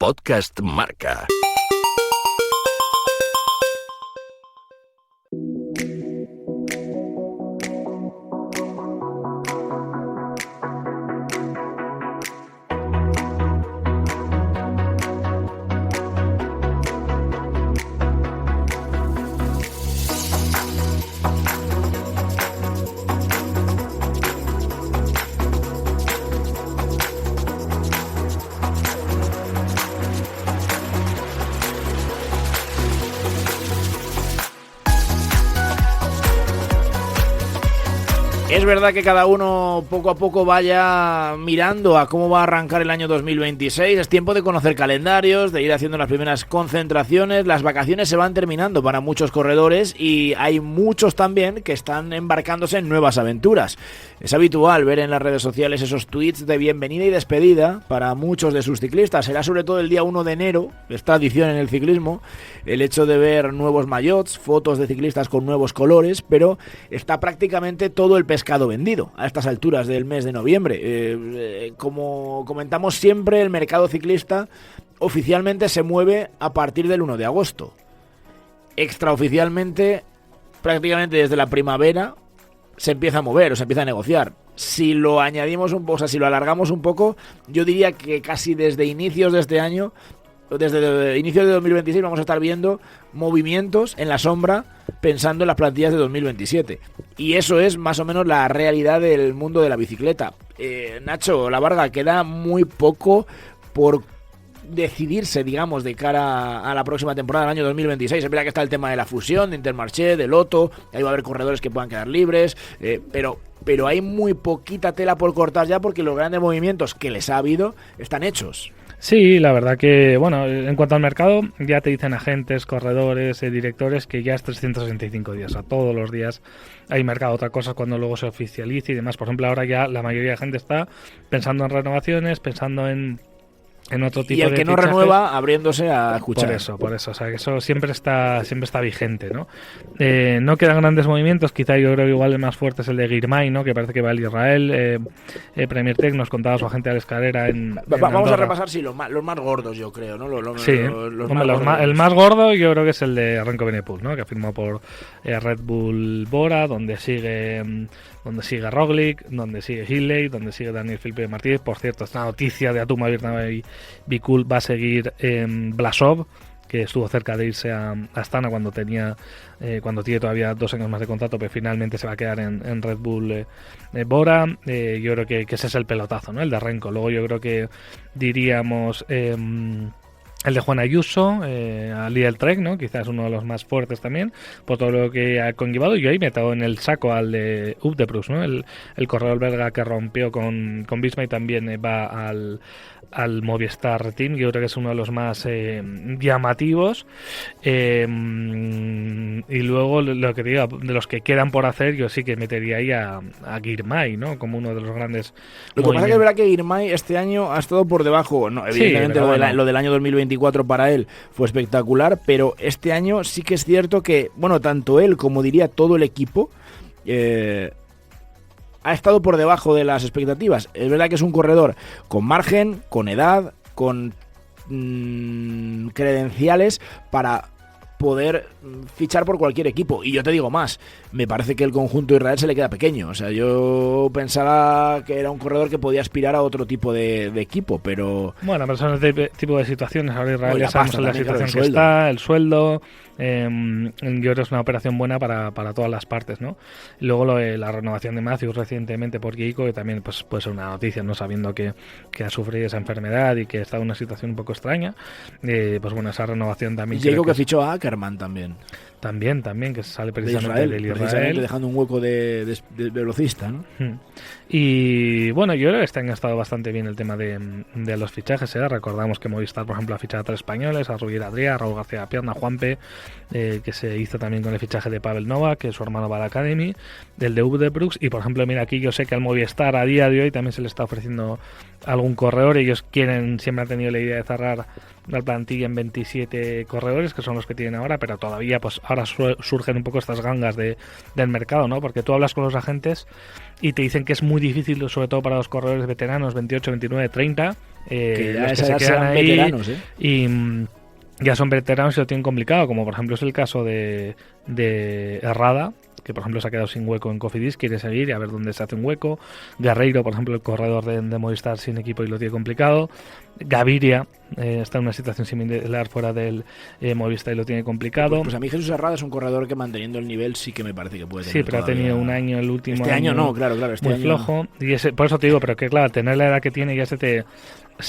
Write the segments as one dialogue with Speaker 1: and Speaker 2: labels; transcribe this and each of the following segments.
Speaker 1: Podcast Marca.
Speaker 2: Es verdad que cada uno poco a poco vaya mirando a cómo va a arrancar el año 2026. Es tiempo de conocer calendarios, de ir haciendo las primeras concentraciones. Las vacaciones se van terminando para muchos corredores y hay muchos también que están embarcándose en nuevas aventuras. Es habitual ver en las redes sociales esos tweets de bienvenida y despedida para muchos de sus ciclistas. Será sobre todo el día 1 de enero, es tradición en el ciclismo, el hecho de ver nuevos maillots, fotos de ciclistas con nuevos colores, pero está prácticamente todo el pescado vendido a estas alturas del mes de noviembre. Como comentamos siempre, el mercado ciclista oficialmente se mueve a partir del 1 de agosto. Extraoficialmente, prácticamente desde la primavera se empieza a mover o se empieza a negociar. Si lo añadimos un poco, o sea, si lo alargamos un poco, yo diría que casi desde inicios de este año, desde inicios de 2026 vamos a estar viendo movimientos en la sombra pensando en las plantillas de 2027. Y eso es más o menos la realidad del mundo de la bicicleta. Nacho, la Varga, queda muy poco por decidirse, digamos, de cara a la próxima temporada del año 2026. Es verdad que está el tema de la fusión, de Intermarché, de Lotto, ahí va a haber corredores que puedan quedar libres, pero hay muy poquita tela por cortar ya porque los grandes movimientos que les ha habido están hechos.
Speaker 3: Sí, la verdad que, bueno, en cuanto al mercado, ya te dicen agentes, corredores, directores que ya es 365 días, o sea, todos los días hay mercado. Otra cosa es cuando luego se oficialice y demás. Por ejemplo, ahora ya la mayoría de gente está pensando en renovaciones, pensando en otro tipo de
Speaker 2: y el que no
Speaker 3: fichajes,
Speaker 2: renueva abriéndose a escuchar.
Speaker 3: Por eso, o sea, que eso siempre está vigente, ¿no? No quedan grandes movimientos, quizá yo creo que igual el más fuerte es el de Girmay, ¿no? Que parece que va al Israel. Premier Tech nos contaba su agente Alex Carrera
Speaker 2: vamos a repasar, sí, los más gordos, yo creo, ¿no?
Speaker 3: El más gordo yo creo que es el de Renko Benepul, ¿no? Que firmó por Red Bull Bora, donde sigue Roglic, donde sigue Hilley, donde sigue Daniel Felipe Martínez. Por cierto, esta noticia de Atuma y Bicul va a seguir Blasov, que estuvo cerca de irse a Astana cuando tiene todavía 2 años más de contrato, pero finalmente se va a quedar en Red Bull Bora. Yo creo que ese es el pelotazo, ¿no? El de Renko. Luego yo creo que diríamos el de Juan Ayuso, Lidl Trek, ¿no? Quizás uno de los más fuertes también, por todo lo que ha conllevado. Yo ahí meto en el saco al de Up de Prus, ¿no? El corredor belga que rompió con Visma y también va al Movistar Team. Yo creo que es uno de los más llamativos. Y luego lo que digo, de los que quedan por hacer, yo sí que metería ahí a Girmay, ¿no? Como uno de los grandes.
Speaker 2: Lo que pasa es que es verdad que Girmay este año ha estado por debajo. No, evidentemente sí, lo del año 2024 para él fue espectacular, pero este año sí que es cierto que, bueno, tanto él como diría todo el equipo ha estado por debajo de las expectativas. Es verdad que es un corredor con margen, con edad, con credenciales para poder fichar por cualquier equipo. Y yo te digo más, me parece que el conjunto de Israel se le queda pequeño. O sea, yo pensaba que era un corredor que podía aspirar a otro tipo de equipo, pero...
Speaker 3: Bueno, pero son este tipo de situaciones. Ahora Israel ya sabemos la situación que está, el sueldo. Yo creo que es una operación buena para todas las partes, ¿no? Y luego la renovación de Matthews recientemente por Geico, que también pues puede ser una noticia, no sabiendo que ha sufrido esa enfermedad y que está en una situación un poco extraña. Pues bueno, esa renovación también.
Speaker 2: Y Geico que fichó a Ackerman también.
Speaker 3: También, que sale precisamente del Israel.
Speaker 2: Precisamente dejando un hueco de velocista, ¿no?
Speaker 3: Y bueno, yo creo que este año ha estado bastante bien el tema de los fichajes, ¿eh? Recordamos que Movistar, por ejemplo, ha fichado a 3 españoles, a Rubier Adrià, a Raúl García Pierna, a Juanpe, que se hizo también con el fichaje de Pavel Novak, que su hermano va a la Academy, del de de Brooks. Y por ejemplo, mira, aquí yo sé que al Movistar a día de hoy también se le está ofreciendo algún corredor. Ellos siempre han tenido la idea de cerrar la plantilla en 27 corredores, que son los que tienen ahora, pero todavía pues ahora surgen un poco estas gangas del mercado, ¿no? Porque tú hablas con los agentes y te dicen que es muy difícil, sobre todo para los corredores veteranos, 28, 29, 30,
Speaker 2: que
Speaker 3: los que se quedan ahí
Speaker 2: veteranos,
Speaker 3: y ya son veteranos y lo tienen complicado, como por ejemplo es el caso de Herrada, que por ejemplo se ha quedado sin hueco en Cofidis, quiere seguir y a ver dónde se hace un hueco. Guerreiro, por ejemplo, el corredor de Movistar sin equipo y lo tiene complicado. Gaviria está en una situación similar fuera del Movistar y lo tiene complicado.
Speaker 2: Pues a mí Jesús Herrada es un corredor que manteniendo el nivel sí que me parece que puede tener.
Speaker 3: Sí, pero todavía ha tenido un año, el último
Speaker 2: este año no, claro, este
Speaker 3: muy
Speaker 2: año
Speaker 3: flojo. Y por eso te digo, pero que claro, tener la edad que tiene ya se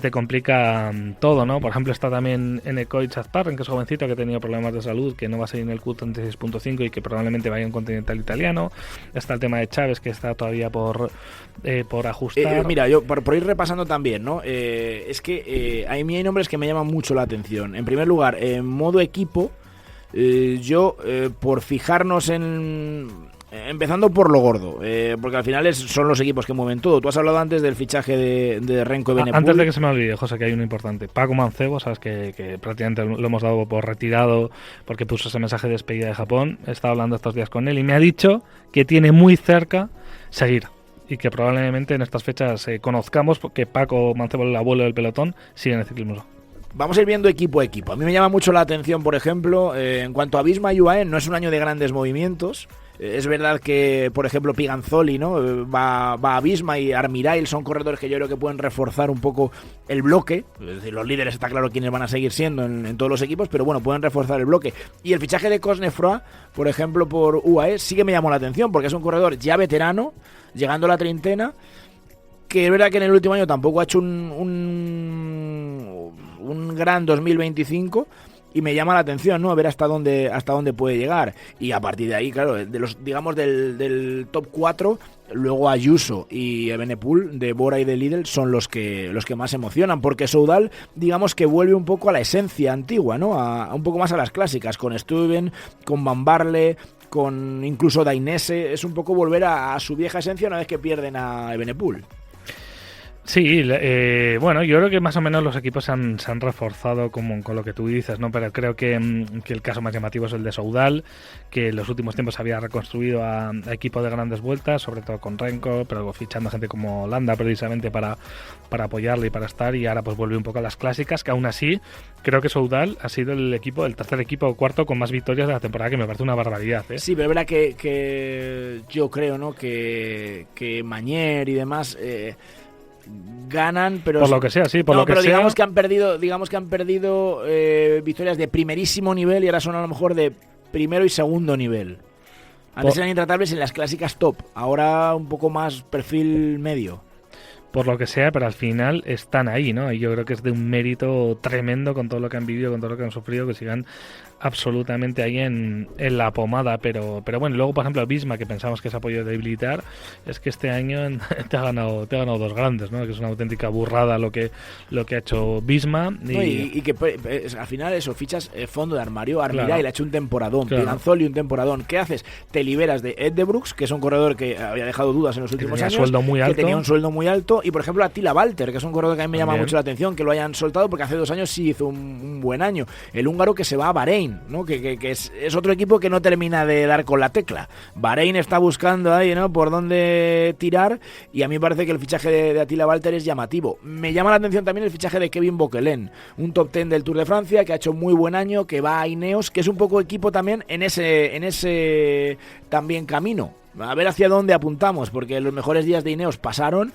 Speaker 3: te complica todo, ¿no? Por ejemplo, está también Enecoy Chazparren, que es jovencito, que ha tenido problemas de salud, que no va a seguir en el Q36.5 y que probablemente vaya en Continental Italiano. Está el tema de Chávez, que está todavía por ajustar.
Speaker 2: Mira, yo por ir repasando también, ¿no? Es que a mí hay nombres que me llaman mucho la atención. En primer lugar, en modo equipo, por fijarnos empezando por lo gordo, porque al final son los equipos que mueven todo. Tú has hablado antes del fichaje de Renko Evenepoel.
Speaker 3: Antes de que se me olvide, José, que hay uno importante. Paco Mancebo, sabes que prácticamente lo hemos dado por retirado porque puso ese mensaje de despedida de Japón. He estado hablando estos días con él y me ha dicho que tiene muy cerca seguir y que probablemente en estas fechas conozcamos que Paco Mancebo, el abuelo del pelotón, sigue en el ciclismo.
Speaker 2: Vamos a ir viendo equipo a equipo. A mí me llama mucho la atención, por ejemplo, en cuanto a Visma y UAE, no es un año de grandes movimientos. Es verdad que, por ejemplo, Piganzoli, ¿no? va a Visma y Armirail son corredores que yo creo que pueden reforzar un poco el bloque. Es decir, los líderes está claro quiénes van a seguir siendo en todos los equipos, pero bueno, pueden reforzar el bloque. Y el fichaje de Cosnefroy, por ejemplo, por UAE, sí que me llamó la atención, porque es un corredor ya veterano, llegando a la treintena, que es verdad que en el último año tampoco ha hecho un gran 2025 y me llama la atención, ¿no? A ver hasta dónde puede llegar. Y a partir de ahí, claro, de los, digamos, del top 4, luego Ayuso y Evenepoel de Bora y de Lidl son los que más emocionan, porque Soudal, digamos que vuelve un poco a la esencia antigua, ¿no? A un poco más a las clásicas, con Stuyven, con Van Barle, con incluso Dainese. Es un poco volver a su vieja esencia una vez que pierden a Evenepoel.
Speaker 3: Sí, bueno, yo creo que más o menos los equipos se han reforzado con lo que tú dices, ¿no? Pero creo que el caso más llamativo es el de Soudal, que en los últimos tiempos había reconstruido a equipos de grandes vueltas, sobre todo con Renko, pero fichando gente como Landa precisamente para apoyarle y para estar, y ahora pues vuelve un poco a las clásicas, que aún así creo que Soudal ha sido el tercer equipo o cuarto con más victorias de la temporada, que me parece una barbaridad, ¿eh?
Speaker 2: Sí, pero es verdad que yo creo, ¿no? Que Mañer y demás ganan, pero
Speaker 3: por lo que sea, sí, por lo que sea.
Speaker 2: Digamos que han perdido victorias de primerísimo nivel y ahora son a lo mejor de primero y segundo nivel. Antes eran intratables en las clásicas top, ahora un poco más perfil medio.
Speaker 3: Por lo que sea, pero al final están ahí, ¿no? Y yo creo que es de un mérito tremendo con todo lo que han vivido, con todo lo que han sufrido, que sigan absolutamente ahí en la pomada. Pero bueno, luego, por ejemplo, Visma, que pensamos que se ha podido debilitar, es que este año te ha ganado dos grandes, ¿no? Que es una auténtica burrada lo que ha hecho Visma.
Speaker 2: Y que al final eso, fichas fondo de armario. Armirail
Speaker 3: claro,
Speaker 2: ha hecho un temporadón,
Speaker 3: claro.
Speaker 2: Piganzoli un temporadón. ¿Qué haces? Te liberas de Ed de Brooks, que es un corredor que había dejado dudas en los últimos años, que tenía un sueldo muy alto, y por ejemplo Attila Walter, que es un corredor que a mí me llama mucho la atención que lo hayan soltado, porque hace 2 años sí hizo un buen año. El húngaro que se va a Bahrein, ¿no? Que es otro equipo que no termina de dar con la tecla. Bahrein está buscando ahí, ¿no? Por dónde tirar, y a mí me parece que el fichaje de Attila Walter es llamativo. Me llama la atención también el fichaje de Kevin Bokelen, un top 10 del Tour de Francia que ha hecho muy buen año, que va a Ineos, que es un poco equipo también en ese también camino. A ver hacia dónde apuntamos, porque los mejores días de Ineos pasaron,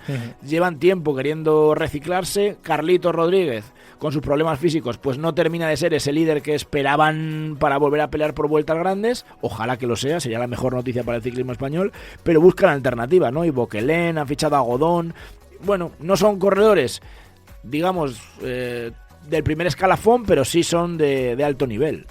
Speaker 2: llevan tiempo queriendo reciclarse. Carlito Rodríguez, con sus problemas físicos, pues no termina de ser ese líder que esperaban para volver a pelear por vueltas grandes. Ojalá que lo sea, sería la mejor noticia para el ciclismo español, pero buscan alternativas, ¿no? Y Bokelen, han fichado a Godón. Bueno, no son corredores, digamos, del primer escalafón, pero sí son de alto nivel.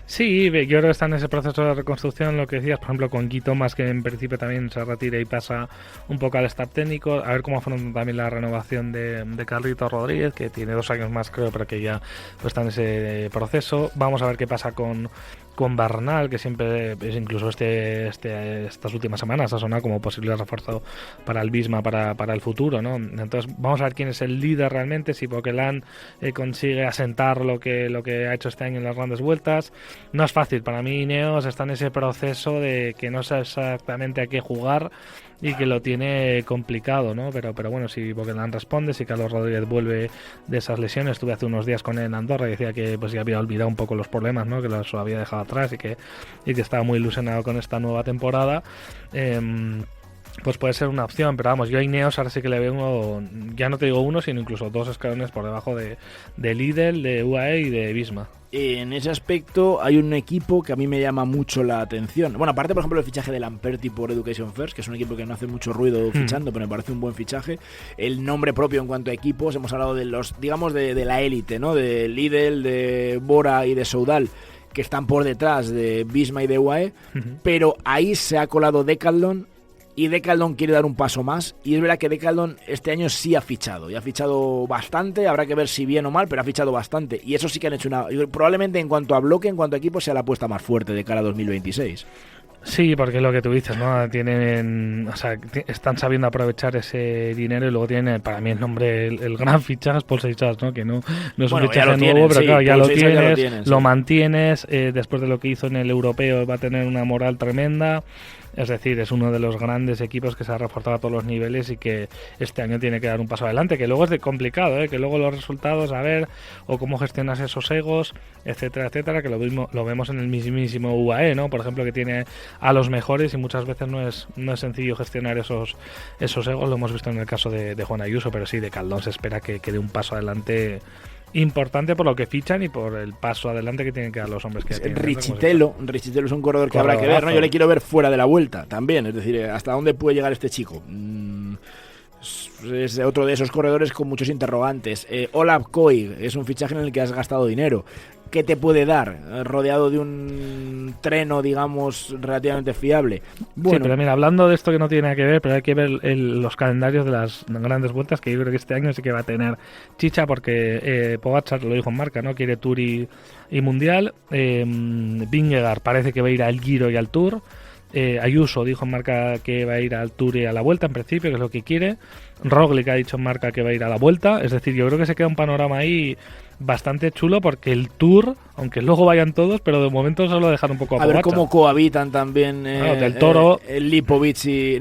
Speaker 3: Sí, yo creo que está en ese proceso de reconstrucción, lo que decías, por ejemplo, con Guy Thomas, que en principio también se retira y pasa un poco al staff técnico, a ver cómo afrontan también la renovación de Carlito Rodríguez, que tiene 2 años más creo, pero que ya está en ese proceso. Vamos a ver qué pasa con con Bernal, que siempre es incluso estas últimas semanas ha sonado como posible refuerzo para el Visma para el futuro, ¿no? Entonces vamos a ver quién es el líder realmente, si Böckelen consigue asentar lo que ha hecho este año en las grandes vueltas. No es fácil, para mí Ineos está en ese proceso de que no sabe exactamente a qué jugar y que lo tiene complicado, ¿no? Pero bueno, si Böckelen responde, si Carlos Rodríguez vuelve de esas lesiones, estuve hace unos días con él en Andorra y decía que pues ya había olvidado un poco los problemas, ¿no? Que los había dejado atrás y que estaba muy ilusionado con esta nueva temporada. Pues puede ser una opción, pero vamos, yo a Ineos ahora sí que le veo, ya no te digo uno, sino incluso 2 escalones por debajo de Lidl, de UAE y de Visma.
Speaker 2: En ese aspecto hay un equipo que a mí me llama mucho la atención. Bueno, aparte por ejemplo del fichaje de Lamperti por Education First, que es un equipo que no hace mucho ruido fichando, pero me parece un buen fichaje. El nombre propio en cuanto a equipos, hemos hablado de los, digamos, de la élite, ¿no? De Lidl, de Bora y de Soudal, que están por detrás de Visma y de UAE, pero ahí se ha colado Decathlon. Y Decathlon quiere dar un paso más, y es verdad que Decathlon este año sí ha fichado, y ha fichado bastante, habrá que ver si bien o mal, pero ha fichado bastante, y eso sí que han hecho probablemente en cuanto a bloque, en cuanto a equipo, sea la apuesta más fuerte de cara a 2026.
Speaker 3: Sí, porque es lo que tú dices, ¿no? Están sabiendo aprovechar ese dinero y luego tienen, para mí el nombre, el gran fichaje es Paul Seixas, ¿no? Que no es un fichaje nuevo, pero claro, ya lo tienes, lo mantienes, después de lo que hizo en el europeo va a tener una moral tremenda. Es decir, es uno de los grandes equipos que se ha reforzado a todos los niveles y que este año tiene que dar un paso adelante, que luego es complicado, que luego los resultados, a ver, o cómo gestionas esos egos, etcétera, etcétera, que lo vemos en el mismísimo UAE, ¿no? Por ejemplo, que tiene a los mejores y muchas veces no es sencillo gestionar esos egos, lo hemos visto en el caso de Juan Ayuso, pero sí, de Caldón se espera que dé un paso adelante importante por lo que fichan y por el paso adelante que tienen que dar los hombres que tienen.
Speaker 2: Richitello es un corredor que habrá que ver, ¿no? Yo le quiero ver fuera de la Vuelta también, es decir, hasta dónde puede llegar este chico. Es otro de esos corredores con muchos interrogantes. Olav Koig es un fichaje en el que has gastado dinero. ¿Qué te puede dar rodeado de un treno, digamos, relativamente fiable? Bueno,
Speaker 3: sí, pero mira, hablando de esto que no tiene nada que ver, pero hay que ver los calendarios de las grandes vueltas, que yo creo que este año sí que va a tener chicha, porque Pogačar lo dijo en marca, ¿no? Quiere Tour y Mundial. Vingegaard parece que va a ir al Giro y al Tour. Ayuso dijo en marca que va a ir al Tour y a la Vuelta en principio, que es lo que quiere. Roglic ha dicho en marca que va a ir a la Vuelta. Es decir, yo creo que se queda un panorama ahí bastante chulo, porque el Tour, aunque luego vayan todos, pero de momento solo dejar un poco a
Speaker 2: ver cómo cohabitan también
Speaker 3: del Toro,
Speaker 2: el Lipovic y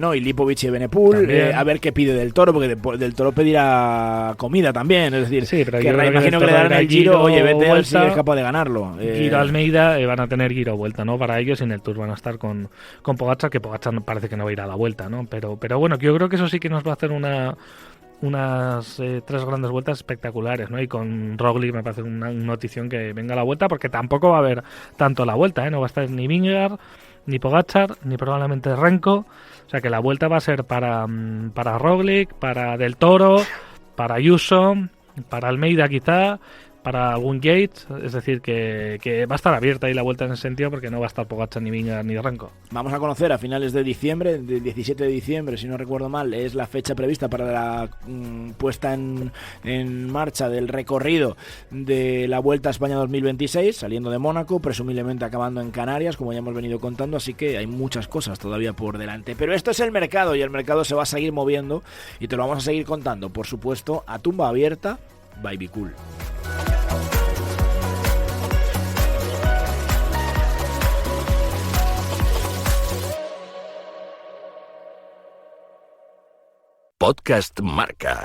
Speaker 2: Evenepoel, a ver qué pide del Toro, porque del Toro pedirá comida también, es decir,
Speaker 3: sí, pero
Speaker 2: que imagino que le darán el Giro, oye, vete a ver si eres capaz de ganarlo.
Speaker 3: Giro Almeida van a tener Giro Vuelta, ¿no? Para ellos, y en el Tour van a estar con Pogačar, que Pogačar parece que no va a ir a la Vuelta, ¿no? Pero bueno, yo creo que eso sí que nos va a hacer unas 3 grandes vueltas espectaculares, ¿no? Y con Roglic me parece una notición que venga a la Vuelta, porque tampoco va a haber tanto la Vuelta, no va a estar ni Vingegaard, ni Pogačar, ni probablemente Renko. O sea que la Vuelta va a ser para Roglic, para Del Toro, para Ayuso, para Almeida quizá, para algún Yates, es decir, que va a estar abierta ahí la Vuelta en ese sentido, porque no va a estar Pogačar, ni Vingegaard, ni Renko.
Speaker 2: Vamos a conocer a finales de diciembre, del 17 de diciembre, si no recuerdo mal, es la fecha prevista para la puesta en marcha del recorrido de la Vuelta a España 2026, saliendo de Mónaco, presumiblemente acabando en Canarias, como ya hemos venido contando, así que hay muchas cosas todavía por delante. Pero esto es el mercado, y el mercado se va a seguir moviendo, y te lo vamos a seguir contando, por supuesto, a tumba abierta, by Be Cool.
Speaker 1: Podcast Marca.